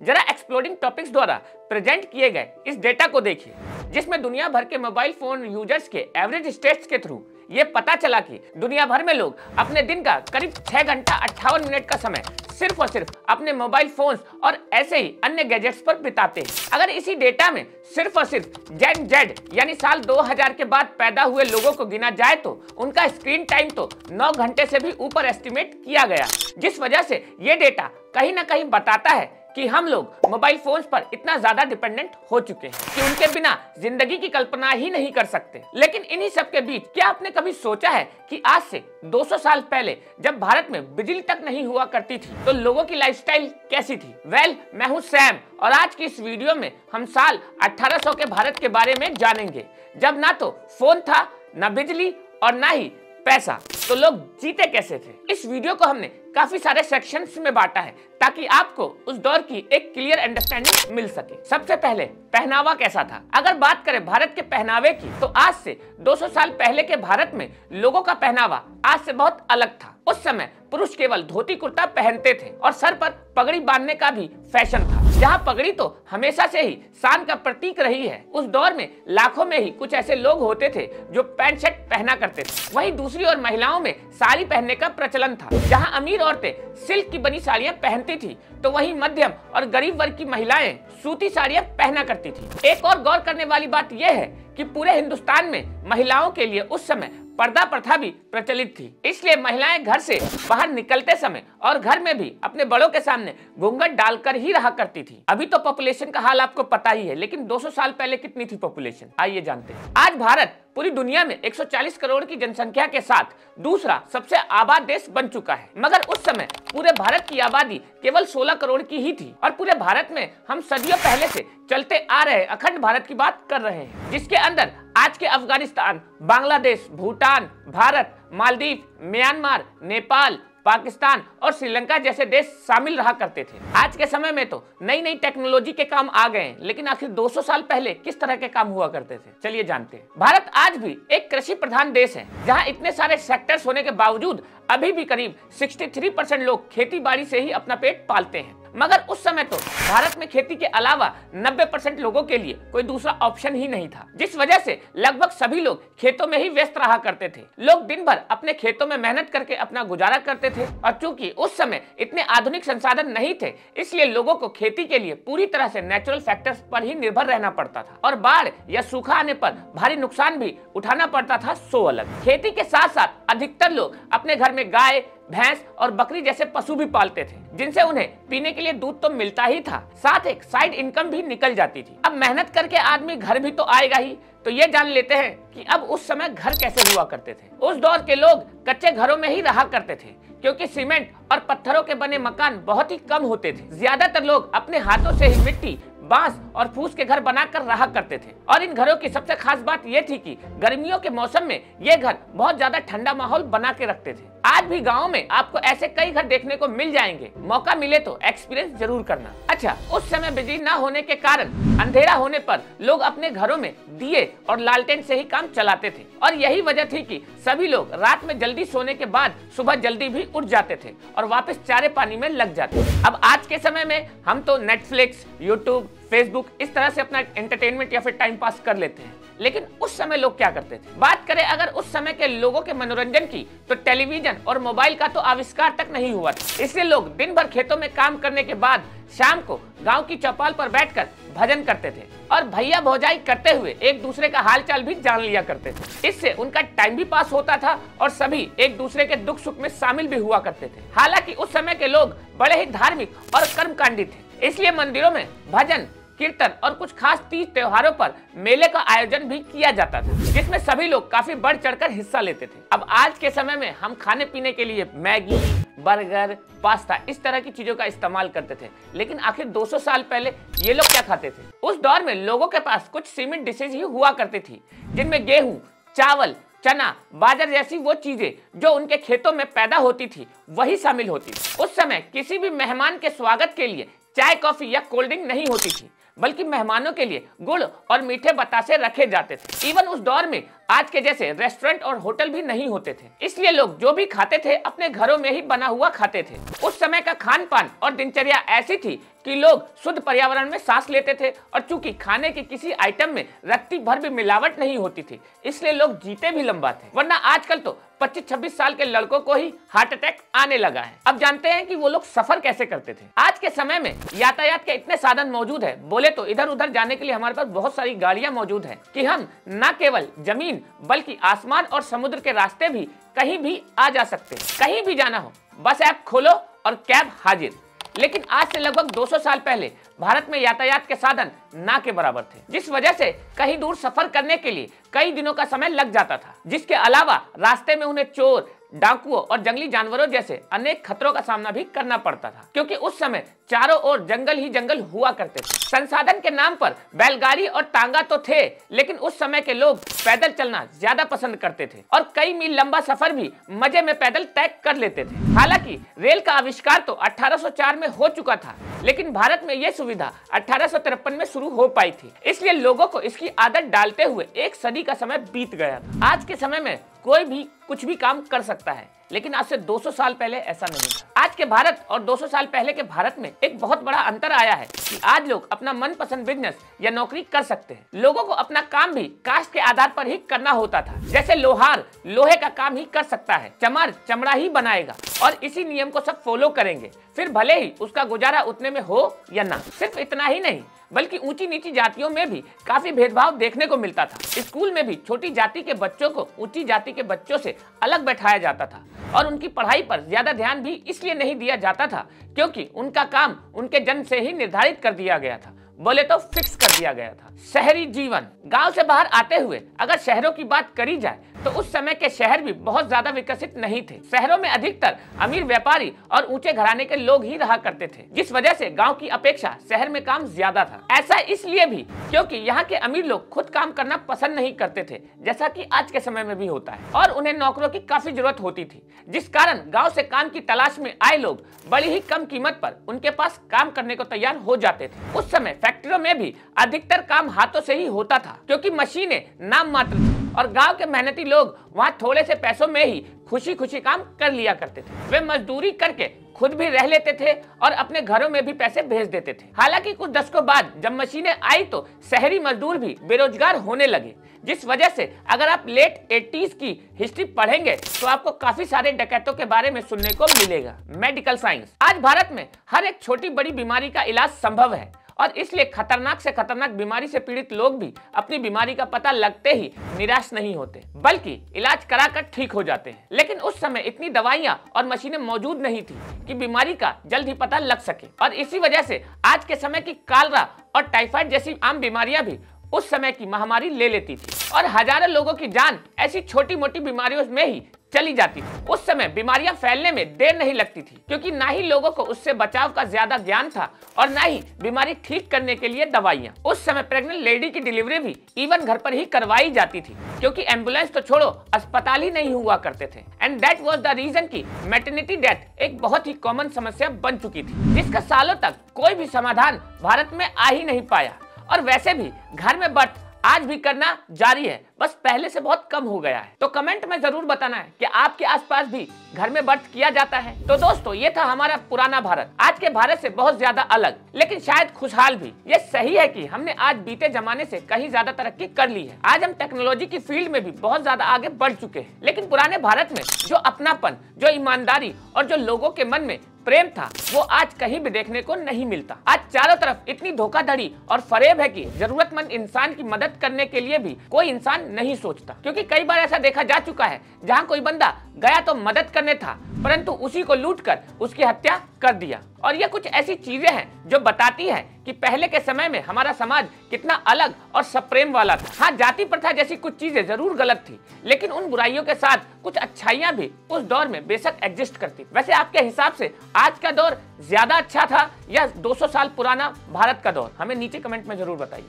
जरा exploding topics द्वारा present किए गए इस डेटा को देखिए, जिसमें दुनिया भर के मोबाइल फोन यूजर्स के एवरेज स्टेट्स के थ्रू ये पता चला कि दुनिया भर में लोग अपने दिन का करीब 6 घंटा 58 मिनट का समय सिर्फ और सिर्फ अपने मोबाइल फोन्स और ऐसे ही अन्य गैजेट्स पर बिताते हैं। अगर इसी डेटा में सिर्फ और सिर्फ जेन जेड यानी साल 2000 के बाद पैदा हुए लोगों को गिना जाए तो उनका स्क्रीन टाइम तो 9 घंटे से भी ऊपर एस्टिमेट किया गया, जिस वजह से ये डेटा कहीं ना कहीं बताता है कि हम लोग मोबाइल फोन्स पर इतना ज्यादा डिपेंडेंट हो चुके हैं कि उनके बिना जिंदगी की कल्पना ही नहीं कर सकते। लेकिन इन्हीं सब के बीच क्या आपने कभी सोचा है कि आज से 200 साल पहले जब भारत में बिजली तक नहीं हुआ करती थी तो लोगों की लाइफस्टाइल कैसी थी? मैं हूं सैम और आज की इस वीडियो में हम साल 1800 के भारत के बारे में जानेंगे, जब ना तो फोन था, ना बिजली और ना ही पैसा, तो लोग जीते कैसे थे। इस वीडियो को हमने काफी सारे सेक्शंस में बांटा है ताकि आपको उस दौर की एक क्लियर अंडरस्टैंडिंग मिल सके। सबसे पहले पहनावा कैसा था। अगर बात करें भारत के पहनावे की तो आज से 200 साल पहले के भारत में लोगों का पहनावा आज से बहुत अलग था। उस समय पुरुष केवल धोती कुर्ता पहनते थे और सर पर पगड़ी बांधने का भी फैशन था। जहाँ पगड़ी तो हमेशा से ही शान का प्रतीक रही है, उस दौर में लाखों में ही कुछ ऐसे लोग होते थे जो पैंट शर्ट पहना करते थे। वहीं दूसरी ओर महिलाओं में साड़ी पहनने का प्रचलन था। जहाँ अमीर औरतें सिल्क की बनी साड़ियाँ पहनती थी तो वहीं मध्यम और गरीब वर्ग की महिलाएं सूती साड़ियाँ पहना करती थी। एक और गौर करने वाली बात यह है कि पूरे हिंदुस्तान में महिलाओं के लिए उस समय पर्दा प्रथा भी प्रचलित थी, इसलिए महिलाएं घर से बाहर निकलते समय और घर में भी अपने बड़ों के सामने घूंघट डालकर ही रहा करती थी। अभी तो पॉपुलेशन का हाल आपको पता ही है, लेकिन 200 साल पहले कितनी थी पॉपुलेशन, आइए जानते हैं। आज भारत पूरी दुनिया में 140 करोड़ की जनसंख्या के साथ दूसरा सबसे आबाद देश बन चुका है, मगर उस समय पूरे भारत की आबादी केवल 16 करोड़ की ही थी और पूरे भारत में हम सदियों पहले से चलते आ रहे अखंड भारत की बात कर रहे हैं, जिसके अंदर आज के अफगानिस्तान, बांग्लादेश, भूटान, भारत, मालदीव, म्यांमार, नेपाल, पाकिस्तान और श्रीलंका जैसे देश शामिल रहा करते थे। आज के समय में तो नई नई टेक्नोलॉजी के काम आ गए हैं, लेकिन आखिर 200 साल पहले किस तरह के काम हुआ करते थे, चलिए जानते हैं। भारत आज भी एक कृषि प्रधान देश है, जहां इतने सारे सेक्टर्स होने के बावजूद अभी भी करीब 63% लोग खेती बाड़ी से ही अपना पेट पालते हैं। मगर उस समय तो भारत में खेती के अलावा 90% लोगों के लिए कोई दूसरा ऑप्शन ही नहीं था, जिस वजह से लगभग सभी लोग खेतों में ही व्यस्त रहा करते थे। लोग दिन भर अपने खेतों में मेहनत करके अपना गुजारा करते थे और चूंकि उस समय इतने आधुनिक संसाधन नहीं थे, इसलिए लोगों को खेती के लिए पूरी तरह से नेचुरल फैक्टर्स पर ही निर्भर रहना पड़ता था और बाढ़ या सूखा आने पर भारी नुकसान भी उठाना पड़ता था, सो अलग। खेती के साथ साथ अधिकतर लोग अपने घर में गाय, भैंस और बकरी जैसे पशु भी पालते थे, जिनसे उन्हें पीने के लिए दूध तो मिलता ही था, साथ एक साइड इनकम भी निकल जाती थी। अब मेहनत करके आदमी घर भी तो आएगा ही, तो ये जान लेते हैं कि अब उस समय घर कैसे हुआ करते थे। उस दौर के लोग कच्चे घरों में ही रहा करते थे, क्योंकि सीमेंट और पत्थरों के बने मकान बहुत ही कम होते थे। ज्यादातर लोग अपने हाथों से ही मिट्टी, बांस और फूस के घर बनाकर रहा करते थे और इन घरों की सबसे खास बात यह थी कि गर्मियों के मौसम में ये घर बहुत ज्यादा ठंडा माहौल बना के रखते थे। आज भी गाँव में आपको ऐसे कई घर देखने को मिल जाएंगे, मौका मिले तो एक्सपीरियंस जरूर करना। अच्छा, उस समय बिजली न होने के कारण अंधेरा होने पर लोग अपने घरों में दिए और लालटेन से ही काम चलाते थे और यही वजह थी कि सभी लोग रात में जल्दी सोने के बाद सुबह जल्दी भी उठ जाते थे और वापस चारे पानी में लग जाते थे। अब आज के समय में हम तो नेटफ्लिक्स, यूट्यूब, फेसबुक इस तरह से अपना एंटरटेनमेंट या फिर टाइम पास कर लेते हैं, लेकिन उस समय लोग क्या करते थे? बात करें अगर उस समय के लोगों के मनोरंजन की, तो टेलीविजन और मोबाइल का तो आविष्कार तक नहीं हुआ था, इसलिए लोग दिन भर खेतों में काम करने के बाद शाम को गांव की चौपाल पर बैठकर भजन करते थे और भैया भौजाई करते हुए एक दूसरे का हालचाल भी जान लिया करते थे। इससे उनका टाइम भी पास होता था और सभी एक दूसरे के दुख सुख में शामिल भी हुआ करते थे। हालांकि उस समय के लोग बड़े ही धार्मिक और कर्मकांडी थे, इसलिए मंदिरों में भजन, कीर्तन और कुछ खास तीज त्योहारों पर मेले का आयोजन भी किया जाता था, जिसमें सभी लोग काफी बढ़ चढ़कर हिस्सा लेते थे। अब आज के समय में हम खाने पीने के लिए मैगी, बर्गर, पास्ता इस तरह की चीजों का इस्तेमाल करते थे, लेकिन आखिर 200 साल पहले ये लोग क्या खाते थे? उस दौर में लोगों के पास कुछ सीमित डिशेज ही हुआ करती थी, जिनमें गेहूं, चावल, चना, बाजरा जैसी वो चीजें जो उनके खेतों में पैदा होती थी वही शामिल होती थी। उस समय किसी भी मेहमान के स्वागत के लिए चाय, कॉफी या कोल्ड ड्रिंक नहीं होती थी, बल्कि मेहमानों के लिए गुड़ और मीठे बतासे रखे जाते थे। इवन उस दौर में आज के जैसे रेस्टोरेंट और होटल भी नहीं होते थे, इसलिए लोग जो भी खाते थे अपने घरों में ही बना हुआ खाते थे। उस समय का खान पान और दिनचर्या ऐसी थी कि लोग शुद्ध पर्यावरण में सांस लेते थे और चूंकि खाने के किसी आइटम में रत्ती भर भी मिलावट नहीं होती थी, इसलिए लोग जीते भी लंबा थे। वरना आजकल तो 25-26 साल के लड़कों को ही हार्ट अटैक आने लगा है। अब जानते हैं कि वो लोग सफर कैसे करते थे। आज के समय में यातायात के इतने साधन मौजूद है, बोले तो इधर उधर जाने के लिए हमारे पास बहुत सारी गाड़ियां मौजूद है कि हम न केवल जमीन बल्कि आसमान और समुद्र के रास्ते भी कहीं भी आ जा सकते हैं। कहीं भी जाना हो बस ऐप खोलो और कैब हाजिर। लेकिन आज से लगभग 200 साल पहले भारत में यातायात के साधन ना के बराबर थे, जिस वजह से कहीं दूर सफर करने के लिए कई दिनों का समय लग जाता था। जिसके अलावा रास्ते में उन्हें चोर, डाकुओं और जंगली जानवरों जैसे अनेक खतरों का सामना भी करना पड़ता था, क्योंकि उस समय चारों ओर जंगल ही जंगल हुआ करते थे। संसाधन के नाम पर बैलगाड़ी और टांगा तो थे, लेकिन उस समय के लोग पैदल चलना ज्यादा पसंद करते थे और कई मील लंबा सफर भी मजे में पैदल तय कर लेते थे। हालांकि रेल का आविष्कार तो 1804 में हो चुका था, लेकिन भारत में यह सुविधा 1853 में शुरू हो पाई थी, इसलिए लोगों को इसकी आदत डालते हुए एक सदी का समय बीत गया था। आज के समय में कोई भी कुछ भी काम कर सकता है, लेकिन आज से 200 साल पहले ऐसा नहीं था। आज के भारत और 200 साल पहले के भारत में एक बहुत बड़ा अंतर आया है कि आज लोग अपना मनपसंद बिजनेस या नौकरी कर सकते हैं। लोगों को अपना काम भी कास्ट के आधार पर ही करना होता था। जैसे लोहार लोहे का काम ही कर सकता है, चमार चमड़ा ही बनाएगा और इसी नियम को सब फॉलो करेंगे, फिर भले ही उसका गुजारा उतने में हो या ना। सिर्फ इतना ही नहीं बल्कि ऊंची नीची जातियों में भी काफी भेदभाव देखने को मिलता था। स्कूल में भी छोटी जाति के बच्चों को ऊंची जाति के बच्चों से अलग बैठाया जाता था और उनकी पढ़ाई पर ज्यादा ध्यान भी इसलिए नहीं दिया जाता था क्योंकि उनका काम उनके जन्म से ही निर्धारित कर दिया गया था, बोले तो फिक्स कर दिया गया था। शहरी जीवन, गांव से बाहर आते हुए अगर शहरों की बात करी जाए तो उस समय के शहर भी बहुत ज्यादा विकसित नहीं थे। शहरों में अधिकतर अमीर व्यापारी और ऊंचे घराने के लोग ही रहा करते थे, जिस वजह से गांव की अपेक्षा शहर में काम ज्यादा था। ऐसा इसलिए भी क्योंकि यहाँ के अमीर लोग खुद काम करना पसंद नहीं करते थे, जैसा कि आज के समय में भी होता है, और उन्हें नौकरों की काफी जरूरत होती थी, जिस कारण गाँव से काम की तलाश में आए लोग बड़ी ही कम कीमत पर उनके पास काम करने को तैयार हो जाते थे। उस समय फैक्ट्रियों में भी अधिकतर काम हाथों से ही होता था क्योंकि मशीनें नाम मात्र थी और गांव के मेहनती लोग वहां थोड़े से पैसों में ही खुशी खुशी काम कर लिया करते थे। वे मजदूरी करके खुद भी रह लेते थे और अपने घरों में भी पैसे भेज देते थे। हालांकि कुछ दशकों बाद जब मशीनें आई तो शहरी मजदूर भी बेरोजगार होने लगे, जिस वजह से अगर आप लेट 80s की हिस्ट्री पढ़ेंगे तो आपको काफी सारे डकैतों के बारे में सुनने को मिलेगा। मेडिकल साइंस, आज भारत में हर एक छोटी बड़ी बीमारी का इलाज संभव है और इसलिए खतरनाक से खतरनाक बीमारी से पीड़ित लोग भी अपनी बीमारी का पता लगते ही निराश नहीं होते, बल्कि इलाज कराकर ठीक हो जाते हैं। लेकिन उस समय इतनी दवाइयां और मशीनें मौजूद नहीं थी कि बीमारी का जल्द ही पता लग सके और इसी वजह से आज के समय की कालरा और टाइफाइड जैसी आम बीमारियां भी उस समय की महामारी ले लेती थी और हजारों लोगों की जान ऐसी छोटी मोटी बीमारियों में ही चली जाती थी। उस समय बीमारियां फैलने में देर नहीं लगती थी क्योंकि ना ही लोगों को उससे बचाव का ज्यादा ज्ञान था और ना ही बीमारी ठीक करने के लिए दवाइयां। उस समय प्रेग्नेंट लेडी की डिलीवरी भी इवन घर पर ही करवाई जाती थी क्योंकि एम्बुलेंस तो छोड़ो, अस्पताल ही नहीं हुआ करते थे। And that was the reason की मैटरनिटी डेथ एक बहुत ही कॉमन समस्या बन चुकी थी, जिसका सालों तक कोई भी समाधान भारत में आ ही नहीं पाया। और वैसे भी घर में बर्थ आज भी करना जारी है, बस पहले से बहुत कम हो गया है। तो कमेंट में जरूर बताना है कि आपके आसपास भी घर में बर्थ किया जाता है। तो दोस्तों, ये था हमारा पुराना भारत, आज के भारत से बहुत ज्यादा अलग, लेकिन शायद खुशहाल भी। ये सही है कि हमने आज बीते जमाने से कहीं ज्यादा तरक्की कर ली है। आज हम टेक्नोलॉजी की फील्ड में भी बहुत ज्यादा आगे बढ़ चुके हैं, लेकिन पुराने भारत में जो अपनापन, जो ईमानदारी और जो लोगों के मन में प्रेम था, वो आज कहीं भी देखने को नहीं मिलता। आज चारों तरफ इतनी धोखाधड़ी और फरेब है कि जरूरतमंद इंसान की मदद करने के लिए भी कोई इंसान नहीं सोचता, क्योंकि कई बार ऐसा देखा जा चुका है जहां कोई बंदा गया तो मदद करने था, परंतु उसी को लूटकर उसकी हत्या कर दिया। और ये कुछ ऐसी चीजें हैं जो बताती है कि पहले के समय में हमारा समाज कितना अलग और सप्रेम वाला था। हाँ, जाति प्रथा जैसी कुछ चीजें जरूर गलत थी, लेकिन उन बुराइयों के साथ कुछ अच्छाइयां भी उस दौर में बेशक एग्जिस्ट करती। वैसे आपके हिसाब से आज का दौर ज्यादा अच्छा था या 200 साल पुराना भारत का दौर? हमें नीचे कमेंट में जरूर बताइए।